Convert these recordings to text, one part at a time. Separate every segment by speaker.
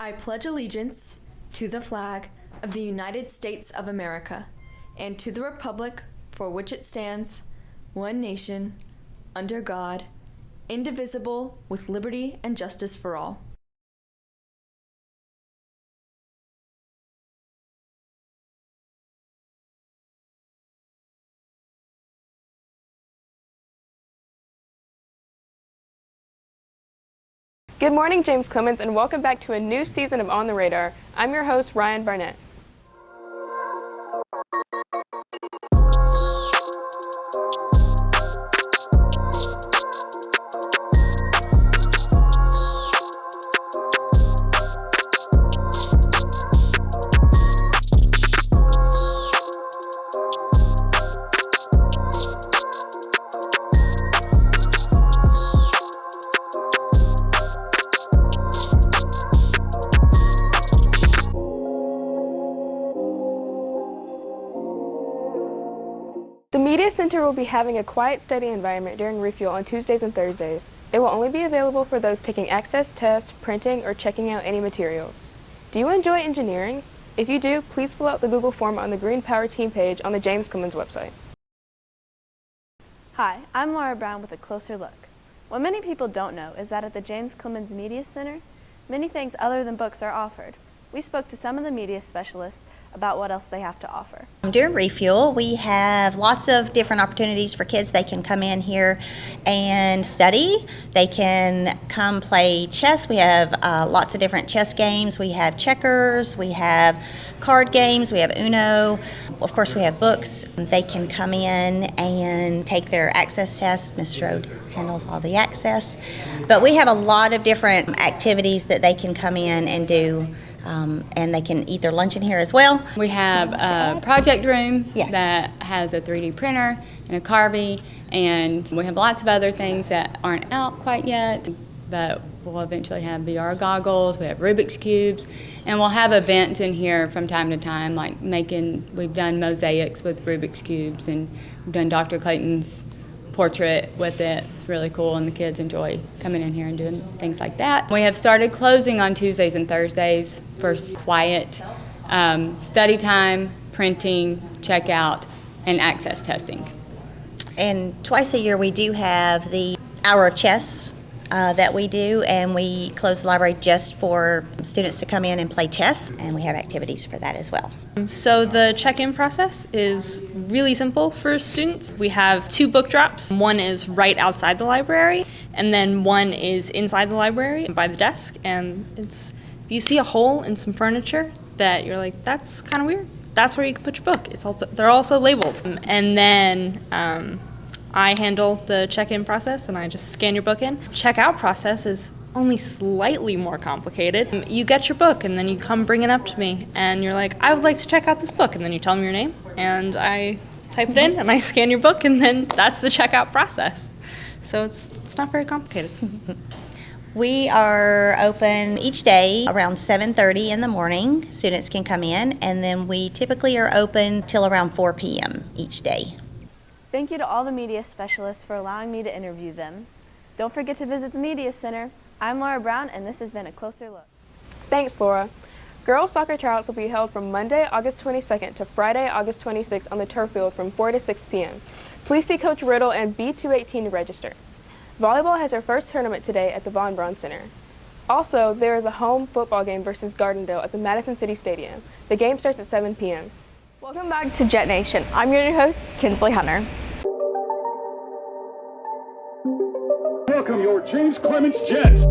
Speaker 1: I pledge allegiance to the flag of the United States of America and to the republic for which it stands, one nation, under God, indivisible, with liberty and justice for all.
Speaker 2: Good morning, James Clemens, and welcome back to a new season of On the Radar. I'm your host, Ryan Barnett. The Media Center will be having a quiet study environment during refuel on Tuesdays and Thursdays. It will only be available for those taking access tests, printing, or checking out any materials. Do you enjoy engineering? If you do, please fill out the Google form on the Green Power Team page on the James Clemens website.
Speaker 3: Hi, I'm Laura Brown with a closer look. What many people don't know is that at the James Clemens Media Center, many things other than books are offered. We spoke to some of the media specialists about what else they have to offer.
Speaker 4: During refuel, we have lots of different opportunities for kids. They can come in here and study. They can come play chess. We have lots of different chess games. We have checkers. We have card games. We have Uno. Of course, we have books. They can come in and take their access test. Ms. Strode handles all the access. But we have a lot of different activities that they can come in and do. And they can eat their lunch in here as well.
Speaker 5: We have a project room
Speaker 4: Yes.
Speaker 5: that has a 3D printer and a Carvey, and we have lots of other things that aren't out quite yet, but we'll eventually have VR goggles, we have Rubik's Cubes, and we'll have events in here from time to time, like we've done mosaics with Rubik's Cubes, and we've done Dr. Clayton's portrait with it. It's really cool, and the kids enjoy coming in here and doing things like that. We have started closing on Tuesdays and Thursdays for quiet study time, printing, checkout, and access testing.
Speaker 4: And twice a year we do have the hour of chess that we do, and we close the library just for students to come in and play chess, and we have activities for that as well.
Speaker 6: So the check-in process is really simple for students. We have 2 book drops. One is right outside the library, and then one is inside the library by the desk. And if you see a hole in some furniture that you're like, that's kind of weird, that's where you can put your book. They're also labeled. And then I handle the check-in process, and I just scan your book in. Check-out process is only slightly more complicated. You get your book, and then you come bring it up to me, and you're like, I would like to check out this book, and then you tell me your name, and I type it in, and I scan your book, and then that's the checkout process. So it's not very complicated.
Speaker 4: We are open each day around 7:30 in the morning. Students can come in, and then we typically are open till around 4 p.m. each day.
Speaker 3: Thank you to all the media specialists for allowing me to interview them. Don't forget to visit the Media Center. I'm Laura Brown, and this has been A Closer Look.
Speaker 2: Thanks, Laura. Girls soccer tryouts will be held from Monday, August 22nd to Friday, August 26th on the turf field from 4 to 6 p.m. Please see Coach Riddle and B218 to register. Volleyball has their first tournament today at the Von Braun Center. Also, there is a home football game versus Gardendale at the Madison City Stadium. The game starts at 7 p.m. Welcome back to Jet Nation. I'm your new host, Kinsley Hunter.
Speaker 7: Welcome your James Clemens Jets.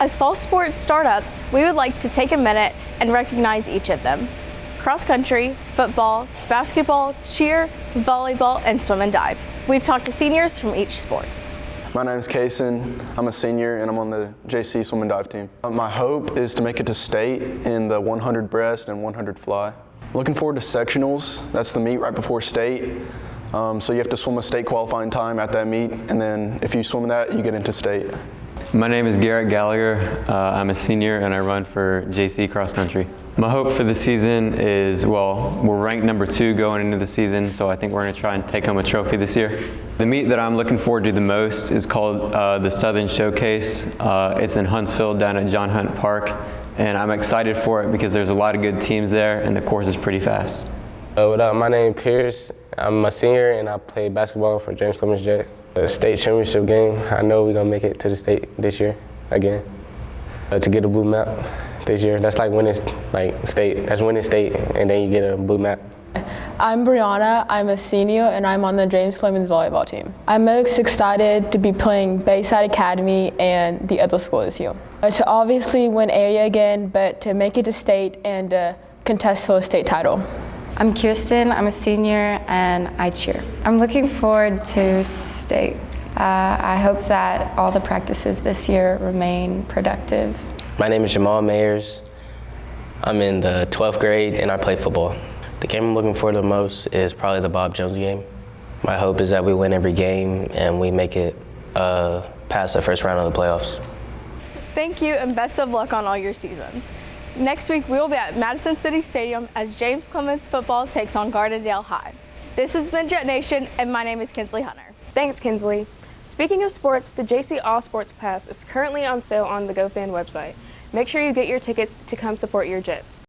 Speaker 3: As fall sports start up, we would like to take a minute and recognize each of them. Cross country, football, basketball, cheer, volleyball, and swim and dive. We've talked to seniors from each sport.
Speaker 8: My name is Kaysen. I'm a senior and I'm on the JC swim and dive team. My hope is to make it to state in the 100 breast and 100 fly. Looking forward to sectionals. That's the meet right before state. So you have to swim a state qualifying time at that meet, and then if you swim in that, you get into state.
Speaker 9: My name is Garrett Gallagher. I'm a senior and I run for JC Cross Country. My hope for the season is, well, we're ranked number 2 going into the season, so I think we're going to try and take home a trophy this year. The meet that I'm looking forward to the most is called the Southern Showcase. It's in Huntsville down at John Hunt Park, and I'm excited for it because there's a lot of good teams there and the course is pretty fast.
Speaker 10: What up? My name is Pierce. I'm a senior and I play basketball for James Clemens Jets. The state championship game, I know we're going to make it to the state this year again. To get a blue map this year, that's like winning state. That's winning state, and then you get a blue map.
Speaker 11: I'm Brianna. I'm a senior, and I'm on the James Clemens volleyball team. I'm most excited to be playing Bayside Academy and the other school this year. To obviously win area again, but to make it to state and contest for a state title.
Speaker 12: I'm Kirsten. I'm a senior, and I cheer. I'm looking forward to state. I hope that all the practices this year remain productive.
Speaker 10: My name is Jamal Mayers. I'm in the 12th grade and I play football. The game I'm looking for the most is probably the Bob Jones game. My hope is that we win every game and we make it past the first round of the playoffs.
Speaker 3: Thank you and best of luck on all your seasons. Next week we will be at Madison City Stadium as James Clemens football takes on Gardendale High. This has been Jet Nation and my name is Kinsley Hunter.
Speaker 2: Thanks, Kinsley. Speaking of sports, the JC All Sports Pass is currently on sale on the GoFan website. Make sure you get your tickets to come support your Jets.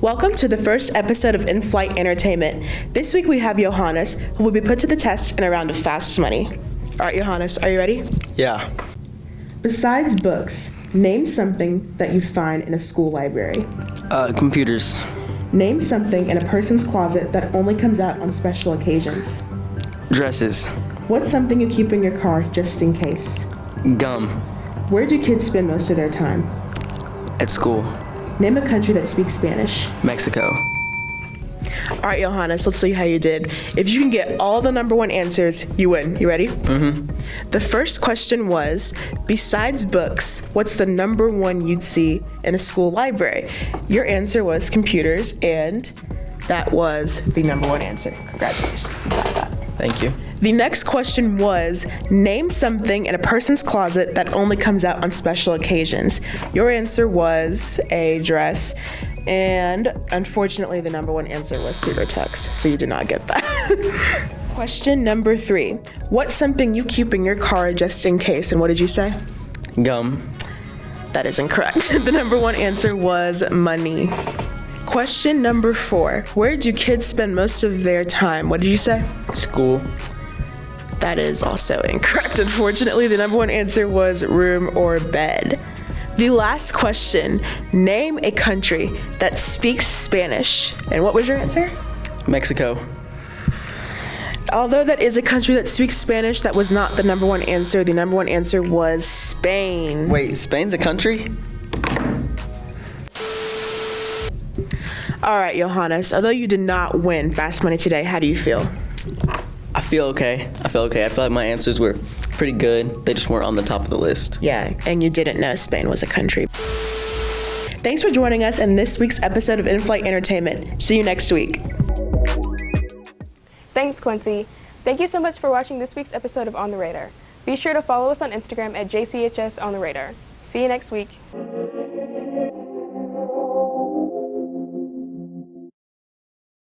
Speaker 13: Welcome to the first episode of In-Flight Entertainment. This week we have Johannes, who will be put to the test in a round of Fast Money. All right, Johannes, are you ready?
Speaker 14: Yeah.
Speaker 13: Besides books, name something that you find in a school library.
Speaker 14: Computers.
Speaker 13: Name something in a person's closet that only comes out on special occasions.
Speaker 14: Dresses.
Speaker 13: What's something you keep in your car just in case?
Speaker 14: Gum.
Speaker 13: Where do kids spend most of their time?
Speaker 14: At school.
Speaker 13: Name a country that speaks Spanish.
Speaker 14: Mexico.
Speaker 13: All right, Johannes, let's see how you did. If you can get all the number 1 answers, you win. You ready?
Speaker 14: Mm-hmm.
Speaker 13: The first question was, besides books, what's the number 1 you'd see in a school library? Your answer was computers, and that was the number 1 answer. Congratulations. You got that.
Speaker 14: Thank you.
Speaker 13: The next question was, name something in a person's closet that only comes out on special occasions. Your answer was a dress. And unfortunately, the number 1 answer was suit or tux, so you did not get that. Question number 3. What's something you keep in your car just in case, and what did you say?
Speaker 14: Gum.
Speaker 13: That is incorrect. The number 1 answer was money. Question number 4. Where do kids spend most of their time? What did you say?
Speaker 14: School.
Speaker 13: That is also incorrect. Unfortunately, the number 1 answer was room or bed. The last question, name a country that speaks Spanish. And what was your answer?
Speaker 14: Mexico.
Speaker 13: Although that is a country that speaks Spanish, that was not the number 1 answer. The number 1 answer was Spain.
Speaker 14: Wait, Spain's a country?
Speaker 13: All right, Johannes, although you did not win Fast Money today, how do you feel?
Speaker 14: I feel okay. I feel like my answers were pretty good. They just weren't on the top of the list.
Speaker 13: Yeah, and you didn't know Spain was a country. Thanks for joining us in this week's episode of In-Flight Entertainment. See you next week.
Speaker 2: Thanks, Quincy. Thank you so much for watching this week's episode of On the Radar. Be sure to follow us on Instagram at JCHS On the Radar. See you next week.